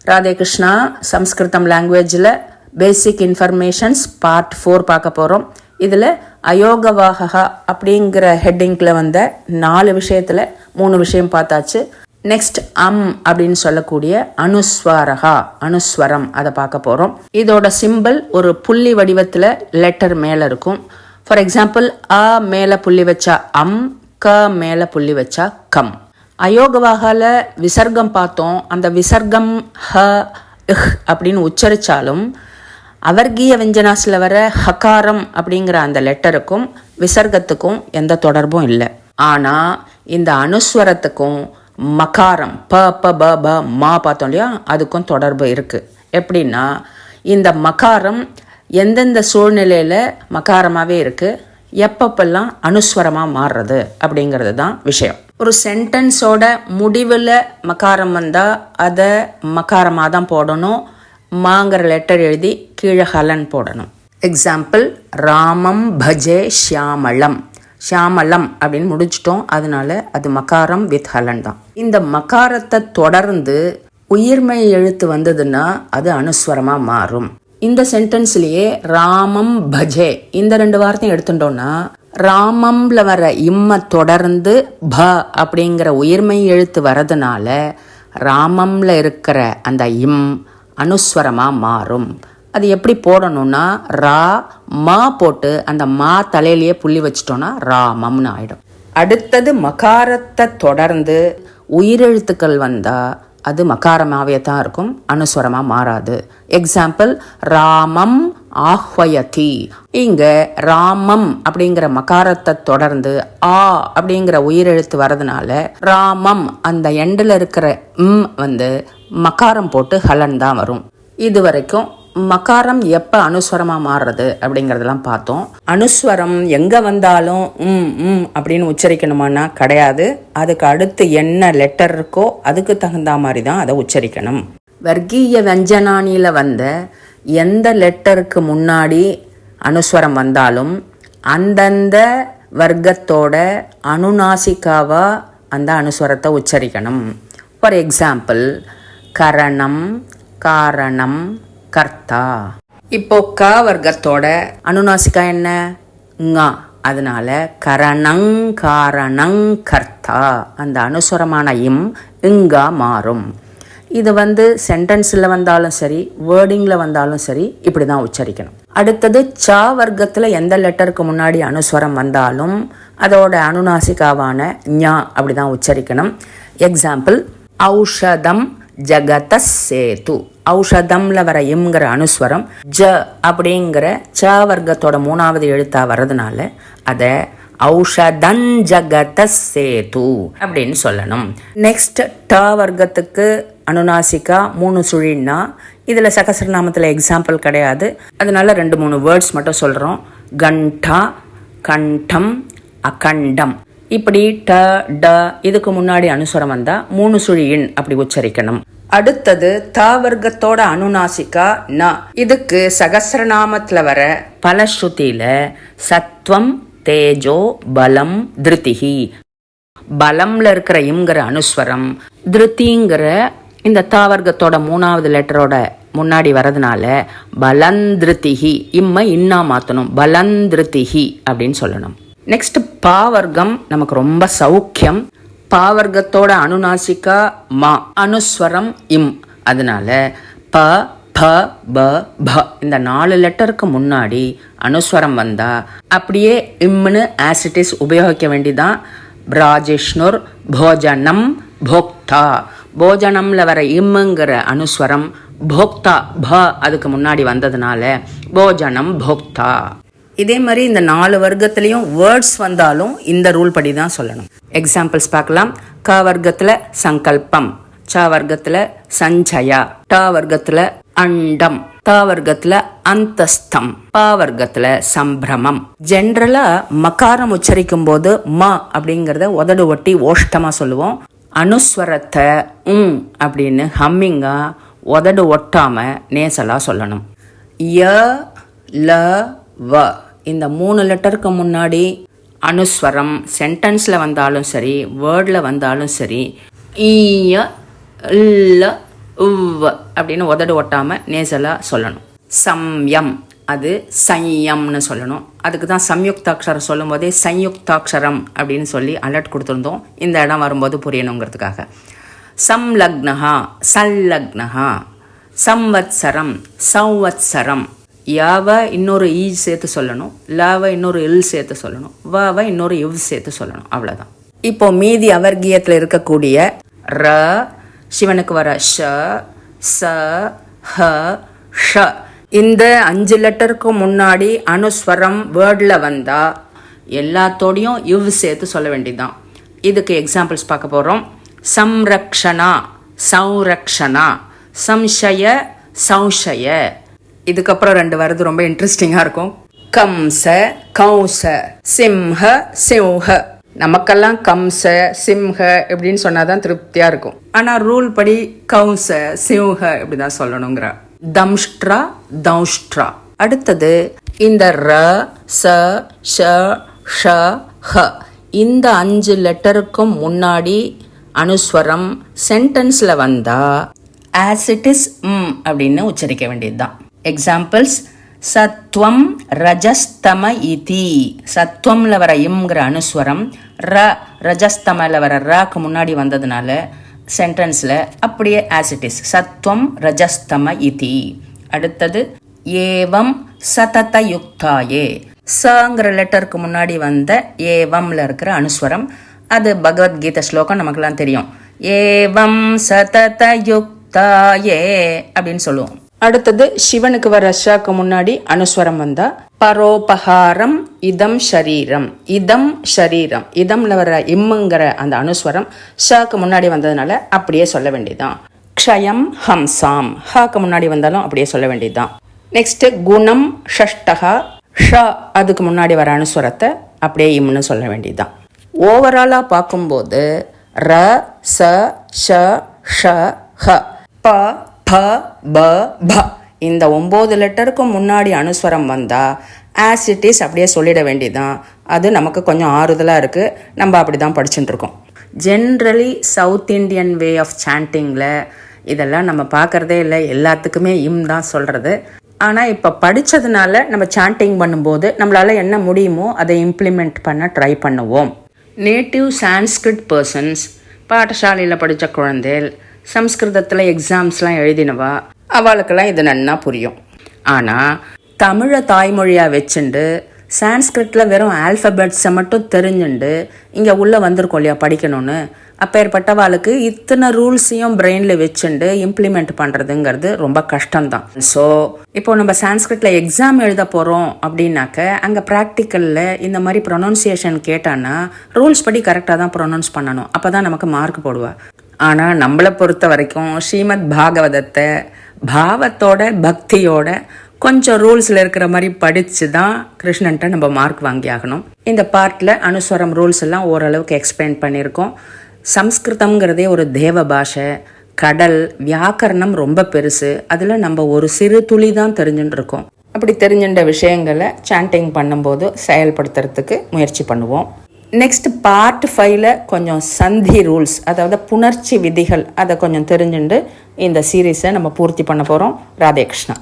ராதே கிருஷ்ணா. சம்ஸ்கிருதம் லாங்குவேஜில் பேசிக் informations part 4 பார்க்க போகிறோம். இதில் அயோகவாகா அப்படிங்கிற ஹெட்டிங்கில் வந்த 4 விஷயத்தில் 3 விஷயம் பார்த்தாச்சு. நெக்ஸ்ட் அப்படின்னு சொல்லக்கூடிய அனுஸ்வாரகா, அனுஸ்வரம், அதை பார்க்க போகிறோம். இதோட சிம்பிள் ஒரு புள்ளி வடிவத்தில் லெட்டர் மேலே இருக்கும். ஃபார் எக்ஸாம்பிள், அ மேலே புள்ளி வச்சா அம், க மேலே புள்ளி வச்சா கம். அயோகவாகால விசர்க்கம் பார்த்தோம். அந்த விசர்க்கம் ஹ இஹ் அப்படின்னு உச்சரித்தாலும் அவர்கீய விஞ்சனாஸில் வர ஹகாரம் அப்படிங்கிற அந்த லெட்டருக்கும் விசர்க்கத்துக்கும் எந்த தொடர்பும் இல்லை. ஆனால் இந்த அனுஸ்வரத்துக்கும் மகாரம் ப ப ப ப மா பார்த்தோம் இல்லையா, அதுக்கும் தொடர்பு இருக்குது. எப்படின்னா, இந்த மகாரம் எந்தெந்த சூழ்நிலையில் மகாரமாகவே இருக்குது, எப்பப்பெல்லாம் அனுஸ்வரமாக மாறுறது அப்படிங்கிறது தான் விஷயம். ஒரு சென்டென்ஸோட முடிவில் மகாரம் வந்தால் அதை மகாரமாக தான் போடணும். மாங்கிற லெட்டர் எழுதி கீழே ஹலன் போடணும். எக்ஸாம்பிள், ராமம் பஜே ஷியாமளம். ஷியாமளம் அப்படின்னு முடிச்சிட்டோம், அதனால அது மகாரம் வித் ஹலன் தான். இந்த மகாரத்தை தொடர்ந்து உயிர்மெய் எழுத்து வந்ததுன்னா அது அனுஸ்வரமாக மாறும். இந்த சென்டென்ஸ்லேயே ராமம் பஜே இந்த 2 வார்த்தையும் எடுத்துட்டோம்னா ராமம்ல வர இம்மை தொடர்ந்து ப அப்படிங்கிற உயிர்மெய் எழுத்து வரதுனால ராமம்ல இருக்கிற அந்த இம் அனுஸ்வரமாக மாறும். அது எப்படி போடணும்னா, ரா மா போட்டு அந்த மா தலையிலேயே புள்ளி வச்சிட்டோன்னா ராமம்னு ஆயிடும். அடுத்தது மகாரத்தை தொடர்ந்து உயிரெழுத்துக்கள் வந்தால் அது மகாரமாகவே தான் இருக்கும், அனுஸ்வரமாக மாறாது. எக்ஸாம்பிள், ராமம் ஆஹ்வயதி. இங்கே ராமம் அப்படிங்கிற மகாரத்தை தொடர்ந்து ஆ அப்படிங்கிற உயிரெழுத்து வரதுனால ராமம் அந்த எண்டில் இருக்கிற வந்து மகாரம் போட்டு ஹலன் தான் வரும். இது வரைக்கும் மகாரம் எப்போ அனுஸ்வரமாக மாறுறது அப்படிங்கிறதெல்லாம் பார்த்தோம். அனுஸ்வரம் எங்கே வந்தாலும் அப்படின்னு உச்சரிக்கணுமானா கிடையாது. அதுக்கு அடுத்து என்ன லெட்டர் இருக்கோ அதுக்கு தகுந்த மாதிரி தான் அதை உச்சரிக்கணும். வர்க்கீய வஞ்சனானியில் வந்த எந்த லெட்டருக்கு முன்னாடி அனுஸ்வரம் வந்தாலும் அந்தந்த வர்க்கத்தோட அனுநாசிக்காவா அந்த அனுஸ்வரத்தை உச்சரிக்கணும். ஃபார் எக்ஸாம்பிள், கரணம், காரணம், கர்த்தா. இப்போ க வர்க்கத்தோட அனுநாசிகா என்ன? ங. அதனால கரணங் காரணங் கர்த்தா, அந்த அனுஸ்வரமான இம் இங்கா மாறும். இது சென்டென்ஸில் வந்தாலும் சரி, வேர்டிங்கில் வந்தாலும் சரி, இப்படி தான் உச்சரிக்கணும். அடுத்தது, ச வர்க்கத்தில் எந்த லெட்டருக்கு முன்னாடி அனுஸ்வரம் வந்தாலும் அதோட அனுநாசிகாவான ஞா அப்படி தான் உச்சரிக்கணும். எக்ஸாம்பிள், ஔஷதம் ஜகத சேது. ஔஷதம்ல வர இம்ங்கிற அனுஸ்வரம் ஜ அப்படிங்கிற ச வர்க்கத்தோட 3வது எழுத்தா வர்றதுனால அதை ஔஷதன் ஜகத சேது அப்படின்னு சொல்லணும். நெக்ஸ்ட், ட வர்க்கத்துக்கு அனுநாசிகா 3 சுழின்னா இதில் சகசிரநாமத்தில் எக்ஸாம்பிள் கிடையாது, அதனால 2-3 வேர்ட்ஸ் மட்டும் சொல்கிறோம். கண்டா, கண்டம், அகண்டம். இப்படி ட ட இதுக்கு முன்னாடி அனுஸ்வரம் வந்தால் 3 சுழியின் அப்படி உச்சரிக்கணும். அடுத்தது, த வர்க்கத்தோட அனுநாசிகா ந. இதுக்கு சகசிரநாமத்தில் வர பலஸ்ருதியில சத்வம், தேஜோ, பலம், திருதிஹி. பலம்ல இருக்கிற இம்ங்கிற அனுஸ்வரம் திருதிங்கிற இந்த த வர்க்கத்தோட 3வது லெட்டரோட முன்னாடி வரதுனால பலந்திருதிஹி, இம்மை இன்னா மாற்றணும், பலந்திருதிஹி அப்படின்னு சொல்லணும். நெக்ஸ்ட், பாவர்க்கம் நமக்கு ரொம்ப சௌக்கியம். பாவர்க்கத்தோட அனுநாசிகா மா, அனுஸ்வரம் இம். அதனால ப ப ப ப இந்த 4 லெட்டருக்கு முன்னாடி அனுஸ்வரம் வந்தா அப்படியே இம்னு ஆசிட்டிஸ் உபயோகிக்க வேண்டிதான். பிராஜிஷ்ணுர் போஜனம் போக்தா. போஜனம்ல வர இம்முங்கிற அனுஸ்வரம் போக்தா ப அதுக்கு முன்னாடி வந்ததுனால போஜனம் போக்தா. இதே மாதிரி இந்த 4 வர்க்கத்திலையும் வேர்ட்ஸ் வந்தாலும் இந்த ரூல் படி தான் சொல்லணும். எக்ஸாம்பிள்ஸ் பார்க்கலாம். க வர்க்கத்தில் சங்கல்பம், ச வர்க்கத்தில் சஞ்சயா, ட வர்க்கத்தில் அண்டம், த வர்க்கத்தில் அந்தஸ்தம், ப வர்க்கத்தில் சம்பிரமம். ஜென்ரலா மகாரம் உச்சரிக்கும் போது ம அப்படிங்கிறத உதடு ஒட்டி ஓஷ்டமா சொல்லுவோம். அனுஸ்வரத்தை அப்படின்னு ஹம்மிங்கா உதடு ஒட்டாம நேசலா சொல்லணும். ய ல வ இந்த 3 லெட்டருக்கு முன்னாடி அனுஸ்வரம் சென்டென்ஸில் வந்தாலும் சரி, வேர்டில் வந்தாலும் சரி, ஈய ல உவ் அப்படின்னு உதடு ஒட்டாமல் நேசலாக சொல்லணும். சம்யம் அது சையம்னு சொல்லணும். அதுக்கு தான் சம்யுக்தாட்சரம் சொல்லும் போதே சம்யுக்தாட்சரம் அப்படின்னு சொல்லி அலர்ட் கொடுத்துருந்தோம், இந்த இடம் வரும்போது புரியணுங்கிறதுக்காக. சம்லக்னஹா சல்லக்னஹா, சம்வத்சரம் சௌவத்சரம், யாவை இன்னொரு ஈ சேர்த்து சொல்லணும், லாவை இன்னொரு இல் சேர்த்து சொல்லணும், வாவை இன்னொரு இவ் சேர்த்து சொல்லணும், அவ்வளோதான். இப்போ மீதி அவர்கியத்தில் இருக்கக்கூடிய ர, சிவனுக்கு வர ஷ, ச, ஹ, ஷ, இந்த 5 லெட்டருக்கு முன்னாடி அனுஸ்வரம் வேர்டில் வந்தால் எல்லாத்தோடையும் இவ் சேர்த்து சொல்ல வேண்டியதுதான். இதுக்கு எக்ஸாம்பிள்ஸ் பார்க்க போகிறோம். சம்ரக்ஷணா சௌரக்ஷணா, சம்ஷய சௌஷய. இதுக்கப்புறம் 2 வருது, ரொம்ப இன்ட்ரெஸ்டிங்காக இருக்கும். கம்ச கௌச, சிம்ஹ சிம்ஹ. நமக்கெல்லாம் கம்ச சிம்ஹ இப்படின்னு சொன்னாதான் திருப்தியாக இருக்கும். ஆனால் ரூல் படி கௌச சிம்ஹ இப்படி தான் சொல்லணுங்கிற. தம்ஷ்ட்ரா தௌஷ்ட்ரா. அடுத்தது இந்த ர ச ஷ ஷ ஹ, இந்த 5 லெட்டருக்கும் முன்னாடி அனுஸ்வரம் சென்டென்ஸில் வந்தால் ஆஸ் இட் இஸ் அப்படின்னு உச்சரிக்க வேண்டியதுதான். எக்ஸாம்பிள்ஸ்: சத்வம் ரஜஸ்தம இதி. சத்வம்ல வர இம்ங்கிற அனுஸ்வரம் ர, ரஜஸ்தமல வர ராக்கு முன்னாடி வந்ததுனால சென்டென்ஸில் அப்படியே ஆஸ் இட் இஸ் சத்வம் ரஜஸ்தம இதி. அடுத்தது ஏவம் சதத யுக்தாயே. சங்கிற லெட்டருக்கு முன்னாடி வந்த ஏவம்ல இருக்கிற அனுஸ்வரம், அது பகவத்கீதை ஸ்லோகம் நமக்குலாம் தெரியும். ஏவம் சதத யுக்தாயே அப்படின்னு சொல்லுவோம். அடுத்தது சிவனுக்கு வர ஷாக்கு முன்னாடி அனுஸ்வரம் வந்தா பரோபகாரம் இதம் ஷரீரம். இதம் ஷரீரம், இதம்ல வர இம்முங்கிற அந்த அனுஸ்வரம் ஷாக்கு முன்னாடி வந்ததுனால அப்படியே சொல்ல வேண்டியதுதான். க்ஷயம் ஹம்சாம், ஹாக்கு முன்னாடி வந்தாலும் அப்படியே சொல்ல வேண்டியதுதான். நெக்ஸ்ட் குணம் ஷஷ்டகா, ஷ அதுக்கு முன்னாடி வர அனுஸ்வரத்தை அப்படியே இம்னு சொல்ல வேண்டியதுதான். ஓவராலாக பார்க்கும்போது ர ச ஷ ஷ ஹ ப ப ப ப, இந்த 9 லெட்டருக்கு முன்னாடி அனுஸ்வரம் வந்தால் ஆஸ் இட் இஸ் அப்படியே சொல்லிட வேண்டியதுதான். அது நமக்கு கொஞ்சம் ஆறுதலாக இருக்குது, நம்ம அப்படி தான் படிச்சுட்டு இருக்கோம். Generally South Indian way of சாண்டிங்கில் இதெல்லாம் நம்ம பார்க்குறதே இல்லை, எல்லாத்துக்குமே இம் தான் சொல்கிறது. ஆனால் இப்போ படித்ததுனால நம்ம சாண்டிங் பண்ணும்போது நம்மளால் என்ன முடியுமோ அதை இம்ப்ளிமெண்ட் பண்ண ட்ரை பண்ணுவோம். நேட்டிவ் சான்ஸ்கிரிட் பர்சன்ஸ், பாடசாலையில் படித்த குழந்தைகள், சம்ஸ்கிருதத்தில் எக்ஸாம்ஸ்லாம் எழுதினவா, அவளுக்கெல்லாம் இது நன்னா புரியும். ஆனால் தமிழை தாய்மொழியாக வச்சுண்டு சான்ஸ்கிரிட்டில் வெறும் ஆல்ஃபபெட்ஸை மட்டும் தெரிஞ்சுண்டு இங்கே உள்ளே வந்திருக்கோம் இல்லையா படிக்கணும்னு, அப்பேற்பட்டவாளுக்கு இத்தனை ரூல்ஸையும் பிரெயினில் வச்சுண்டு இம்ப்ளிமெண்ட் பண்ணுறதுங்கிறது ரொம்ப கஷ்டம்தான். ஸோ இப்போ நம்ம சான்ஸ்கிரிட்டில் எக்ஸாம் எழுத போகிறோம் அப்படின்னாக்க அங்கே ப்ராக்டிக்கலில் இந்த மாதிரி ப்ரொனவுன்சியேஷன் கேட்டான்னா ரூல்ஸ் படி கரெக்டாக தான் ப்ரொனவுன்ஸ் பண்ணணும், அப்போ தான் நமக்கு மார்க் போடுவா. ஆனால் நம்மளை பொறுத்த வரைக்கும் ஸ்ரீமத் பாகவதத்தை பாவத்தோட பக்தியோட கொஞ்சம் ரூல்ஸில் இருக்கிற மாதிரி படித்து தான் கிருஷ்ணன்ட்ட நம்ம மார்க் வாங்கி ஆகணும். இந்த பார்ட்டில் அனுஸ்வரம் ரூல்ஸ் எல்லாம் ஓரளவுக்கு எக்ஸ்பிளைன் பண்ணியிருக்கோம். சம்ஸ்கிருதம்ங்கிறதே ஒரு தேவ பாஷை, கடல், வியாக்கரணம் ரொம்ப பெருசு, அதில் நம்ம ஒரு சிறு துளி தான் தெரிஞ்சுட்டு இருக்கோம். அப்படி தெரிஞ்சுட்ட விஷயங்களை சாண்டிங் பண்ணும்போது செயல்படுத்துறதுக்கு முயற்சி பண்ணுவோம். நெக்ஸ்ட் பார்ட் 5ல் கொஞ்சம் சந்தி ரூல்ஸ், அதாவது புணர்ச்சி விதிகள், அதை கொஞ்சம் தெரிஞ்சுட்டு இந்த சீரீஸை நம்ம பூர்த்தி பண்ண போகிறோம். ராதே கிருஷ்ணா.